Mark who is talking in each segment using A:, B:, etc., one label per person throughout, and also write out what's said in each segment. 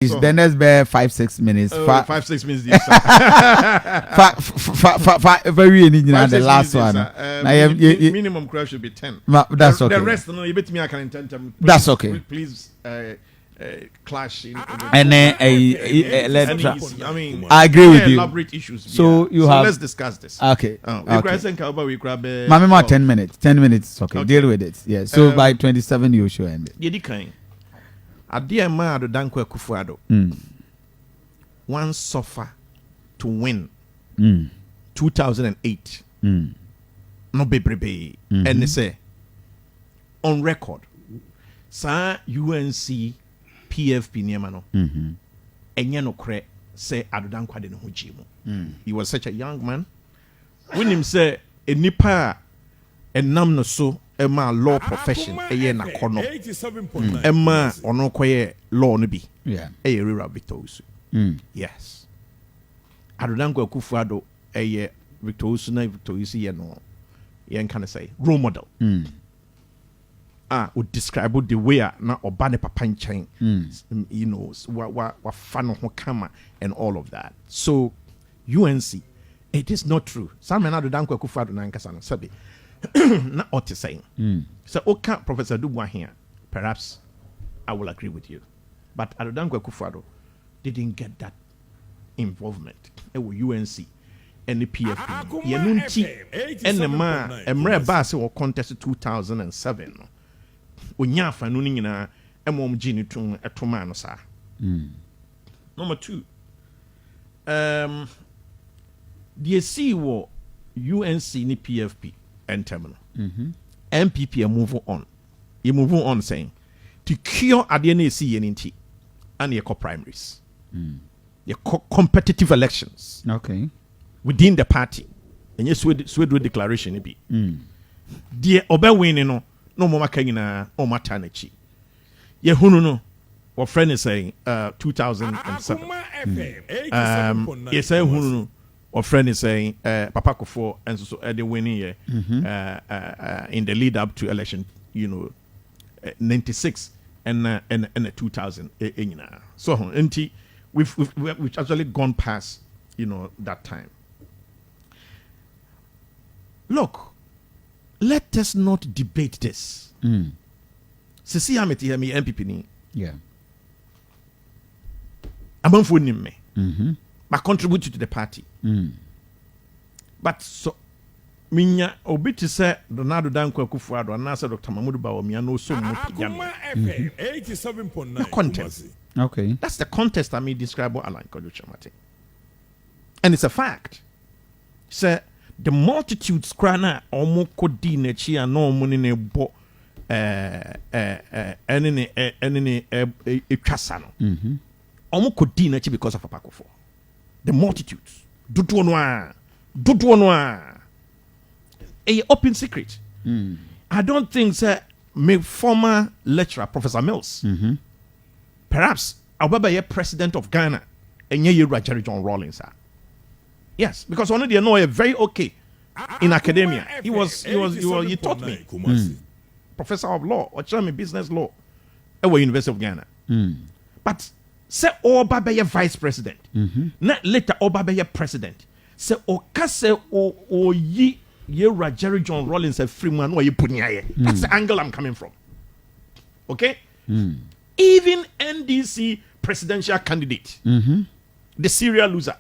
A: So, the next bear 5-6 minutes.
B: 5-6 minutes. Yes,
A: very the last one.
B: Minimum crash should be 10.
A: That's okay.
B: The rest, no, you bet me I can intend them.
A: That's okay.
B: Please, clash in.
A: And then
B: I mean,
A: I agree with you.
B: Elaborate issues.
A: So you have.
B: Let's discuss this.
A: Okay.
B: We grab.
A: Mama, 10 minutes. 10 minutes. Okay. Deal with it. Yeah. So by 27 you should end it.
B: Adia ma do danko Akufo-Addo. One suffer to win. 2008. No bebrebe. And they say on record. Sa UNC PFP niema no. Enye no kre say Addo Danko de no ho jimu. He was such a young man. When him say enipa enam no so Emma law profession eye na kono Emma ono koye law no bi eye rura Victor. Yes, Addo Danko Akufo-Addo eye Victor na Victor ye no yen can say role model. Would describe the way na obane papa nchen, you know, wa fano ho kama and all of that. So UNC, it is not true. Some men Addo Danko Akufo-Addo na nkasa no sabi not what you're saying. So, okay, Professor Dubois here, perhaps I will agree with you. But Addo Danko Akufo-Addo didn't get that involvement. It was UNC and the PFP. Yenunti and the man, Emre Bass or contest 2007. Unyafa Nunina, Emom Gini to a Tomano, sir. Number 2. DSC war UNC ni PFP. And terminal. MPP are moving on. You move on saying to cure at the NAC and your primaries. Your competitive elections.
A: Okay.
B: Within the party. And yes, Swede declaration be. Dear Obe winning no more makina or matanachi. Ye hununo. What friend is saying 2007. Yes, I hununo. Or friend is saying Papa Akufo and so the winning year in the lead up to election, you know, 96 and 2000. So we've actually gone past, you know, that time. Look, let us not debate this. Sisi Ameti hear me MPP ni.
A: Yeah.
B: I'm for me. But contribute to the party. But so minya obi to say Donald Danko Akufo-Addo and Dr. Mahmoud Bawumia no so much. No contest.
A: Okay.
B: That's the contest I mean describe what Alan Koduchamati. And it's a fact. Say the multitudes crana omo kodi nechi and no money ne bo enene etwasano. Omo kodi nechi because of Papa Akufo. The multitudes. Dudu noa. A open secret. I don't think my former lecturer, Professor Mills, perhaps I'll be a president of Ghana and ye Jerry John Rawlings. Yes, because only they know a very okay in academia. He taught me. Professor of law or chairman business law at the University of Ghana. But say Oba be vice president. Not later Oba be president. Say Okase o ye Jerry John Rawlings a free man or you put That's the angle I'm coming from. Okay? Even NDC presidential candidate, the serial loser,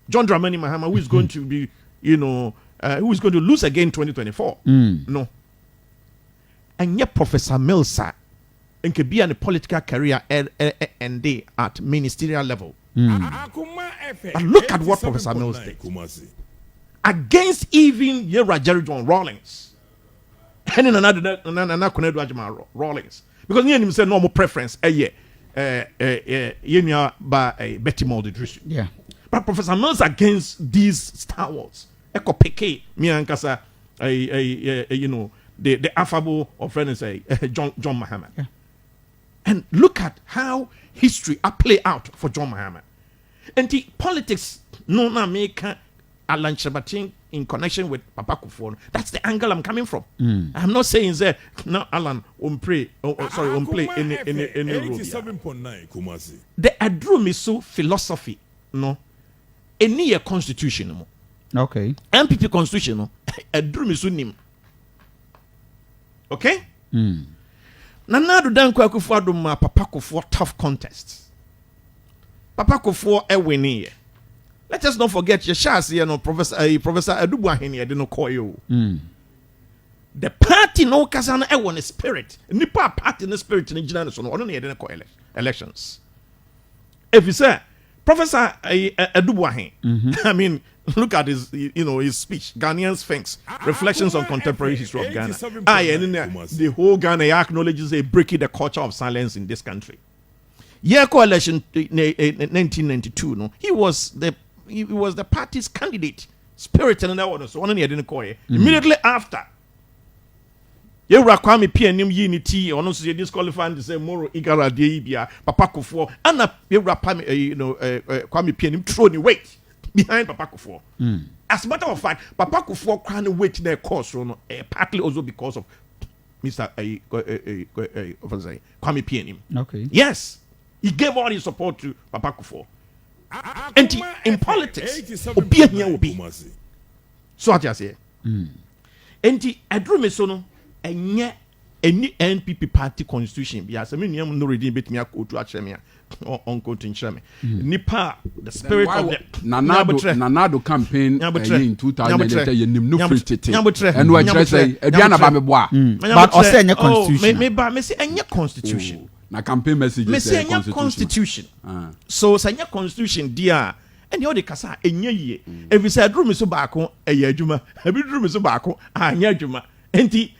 B: John Dramani Mahama, who is going to be, who is going to lose again in 2024. No. And yet Professor Mills and could be in a political career and at ministerial level. But look at what Professor Mills did. Against even Jerry John Rawlings. And in another Rawlings. Because he himself no more preference by Betty Molded.
A: Yeah.
B: But Professor Mills against these Star Wars. Eko Peke, Miankasa, the affable of friend say John Mahama. Yeah. And look at how history play out for John Mahama. And the politics no na make Alan Shabatin in connection with Papa Kufuor. That's the angle I'm coming from. I'm not saying that no Alan play any role.
C: 87.9 Kumasi.
B: The Adrumisu philosophy, no, any constitution, no.
A: Okay.
B: MPP constitution, no, Adrumisu nim. Okay. Nanado Danko Kufuor ma Papa Kufuor tough contest. Papa Kufuor winning. Let us not forget your chance, Professor Adubuahin, I didn't call you. The party no kasana won a spirit. Nipa party in the spirit in the so only didn't call elections. If you say Professor Adubuahin, I mean, look at his his speech, Ghanaian Sphinx, Reflections on Contemporary History of Ghana. The whole Ghana acknowledges a breaking the culture of silence in this country. Year coalition 1992, no, he was the party's candidate. Spirit and that one, so one didn't call it. Immediately after, you Kwame PNM unity, or no, so disqualifying the same moral igara deibia, Papa Kufuor, and you Kwame PNM thrown weight behind Papa Kufuor. As a matter of fact, Papa Kufuor can't wait their course, partly also because of Mr. Kwame PNM.
A: Okay.
B: Yes. He gave all his support to Papa Kufuor. And in politics, Obi will be. So I just say. And the Adrumesono, any NPP party constitution, because I mean, you no reading bit me a quote to Achemia or uncle to Chemi. Nipa, the spirit of the
D: Nanado campaign in 2008, you knew no free and what I say, Ediana Bamebois.
A: But also any constitution.
B: Maybe say any constitution.
D: Na campaign message
B: is constitution. So sanya constitution dia and you the kasa enye ye. If you say drum so baako eye adwuma, ebi drum so baako anya adwuma. Enti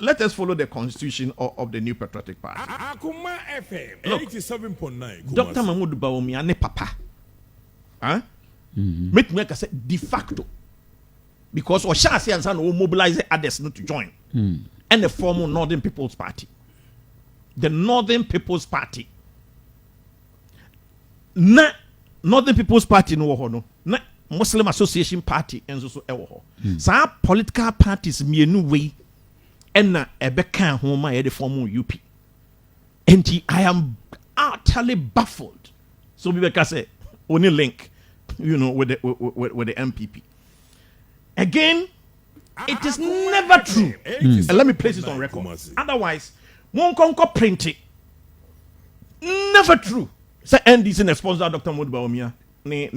B: let us follow the constitution of the New Patriotic Party.
C: Akoma FM 87.9.
B: Dr. Mahmoud Bawumia ne papa. Make me say de facto. Because Oshasi and San will mobilize others not to join. And the former Northern People's Party. The Northern People's Party. Na Northern People's Party no ho no. Na Muslim Association Party enso so ewo ho. Sa political parties mienu we na ebeka ho ma ye the former UP. And I am utterly baffled. So we can say only link with the MPP. Again, it is never true. And let me place it on record. Otherwise, won't conquer print it. Never true. Say NDC sponsor Dr. Mahmoud Bawumia ne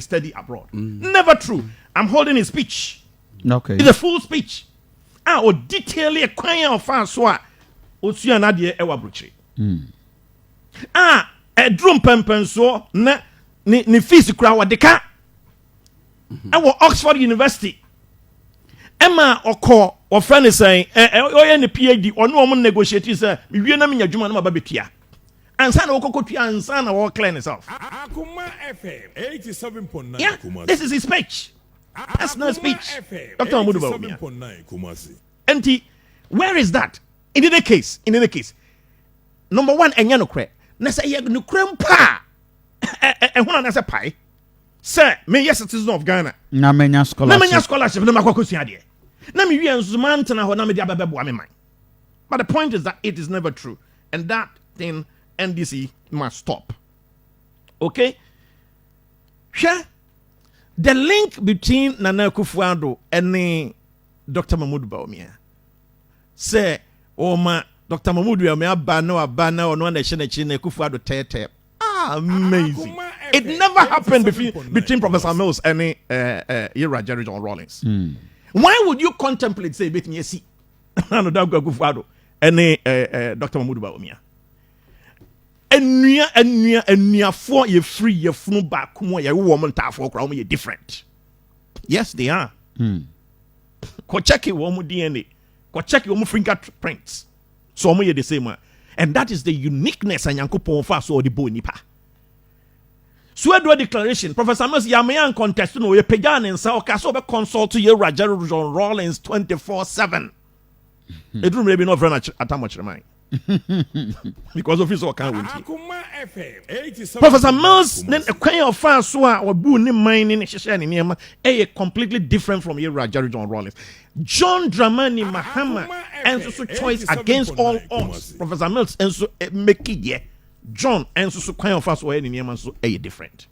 B: study abroad. Never true. I'm holding a speech.
A: Okay.
B: It's a full speech. Or detail a choir of François. Osu anadie ewa bruche. A drum pempen so na ni fees kura wa deka. Ewa Oxford University. Emma oko o friend say oye ne PhD ono omo negotiate say me wie na me adwuma na mabetua. Ansa na okokotua ansa na wo clear himself.
C: Akoma FM 87.9.
B: Yeah, this is his speech. That's not speech. Dr. Mahmoud Bawumia.
C: 87.9 Kumasi.
B: And where is that? In any case, number one, enya no kre. Na say ye no kre mpa. Ehuna na say pai. Sir, me yes citizen of Ghana.
A: Na menya
B: scholarship na makwakosia de. Na me wi enzuma ntena ho na me de ababeboa me man. But the point is that it is never true. And that thing NDC must stop. Okay? Sure. The link between Nana Akufo-Addo and Dr. Mahmoud Bawumia. Say, oh ma, Dr. Mahmoud Bawumia or no one Akufo-Addo tete. Amazing. It never happened between Professor Mills and Ira Jerry John Rawlings. Why would you contemplate say bet me see Dr. Akufo-Addo and Dr. Mahmoud Bawumia? And for you free your funu back you woman for crown you different. Yes, they are. Go check your DNA. Go check your fingerprints. So you the same one. And that is the uniqueness and Yankopon fa so the bonipa. So do declaration. Professor Mills Yamayan contest no you pagan and so so be consult to your Roger John Rawlings 24/7. It will maybe not very much at much remind. because of his all kind of
C: Akoma FM 87.
B: Professor Mills then a kind of fast so or boo ni mining a completely different from here Jerry John Rawlings. John Dramani Mahama and so choice against all odds. Professor Mills and so make it yeah. John and so kind of fast or any name so a different.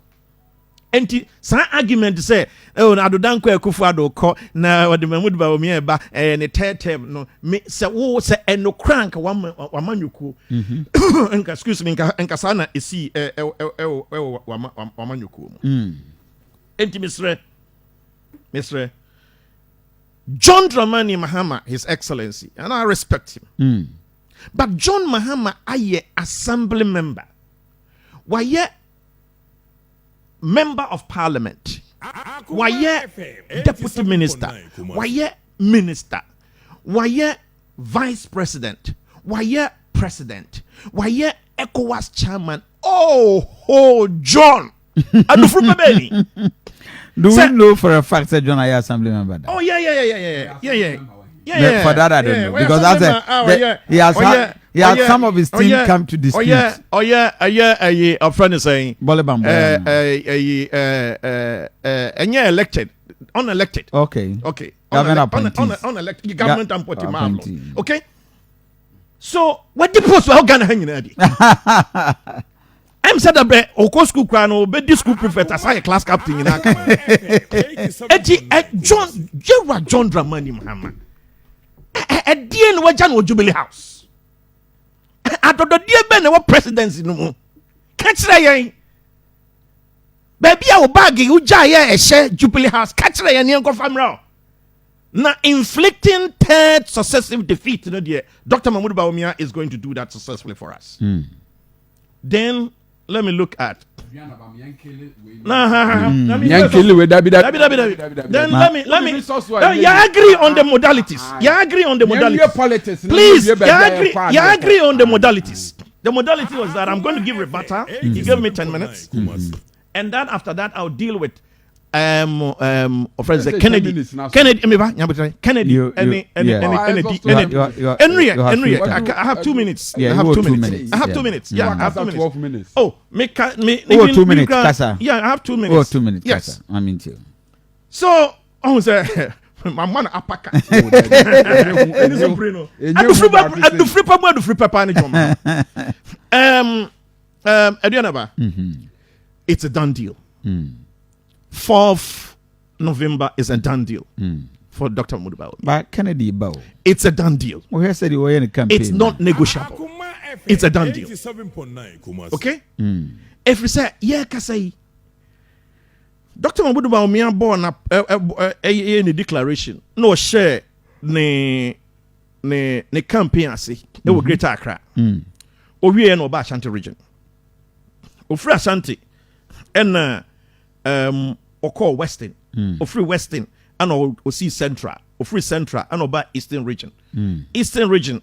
B: Enti sa argument say oh na adodanko Akufo-Addo ko na wode Mahmoud Bawumia ba ne tetem no me se wo se eno crank wamanyuku excuse me nka sana esi wamanyuku enti Mr. John Dramani Mahama, His Excellency, and I respect him. But John Mahama aye assembly member. Why member of parliament? Why deputy minister? Why minister? Why vice president? Why president? Why ECOWAS chairman? Oh, John!
A: Do we know for a fact that John is assembly member?
B: Oh yeah.
A: For that I don't know because he has some of his team come to dispute.
B: A friend is saying
A: Bolebam.
B: and you're elected, unelected.
A: Okay.
B: Unelected government appointee. Okay. So what the post for Ghana hanging? I'm said that Oko school crano, but this school prefect as a class captain in Akoma. John Dramani Mahama. At the end, what John Jubilee House. I thought the dear Ben what presidency no more. Catch the baby, I will bag you, Jaya, a share Jubilee House. Catch the young family. Now, inflicting third successive defeat, Dr. Mahmoud Bawumia is going to do that successfully for us. Then let me look at. Then let me. You agree on the modalities. Please, you agree on the modalities. The modality was that I'm going to give rebuttal. You give me 10 minutes, and then after that I'll deal with friends Kennedy, Henry. I have 2 minutes. I have 2 minutes. I have 2 minutes. Yeah, I have 2 minutes.
D: 12 minutes.
B: Oh, me
A: 2 minutes. Kasa.
B: Yeah, I have 2 minutes.
A: 2 minutes.
B: Yes.
A: Kasa. I'm into you.
B: So, I was my man apaka. It's a done deal. 4th November is a done deal for Dr. Mahmoud Bawumia.
A: But Kennedy Bow.
B: It's a done deal.
A: Well, said you were in a campaign.
B: It's not negotiable. It's a done deal. Okay? If we say, yeah, Kasai, Dr. Mahmoud Bawumia born a declaration. No share ne campaign ase. It will Greater Accra. Owie no ba Ashanti region. Ofri Ashanti and Oko Western, Ofri Western, and Osi Central, Ofri Central, and Oba Eastern region. Eastern region,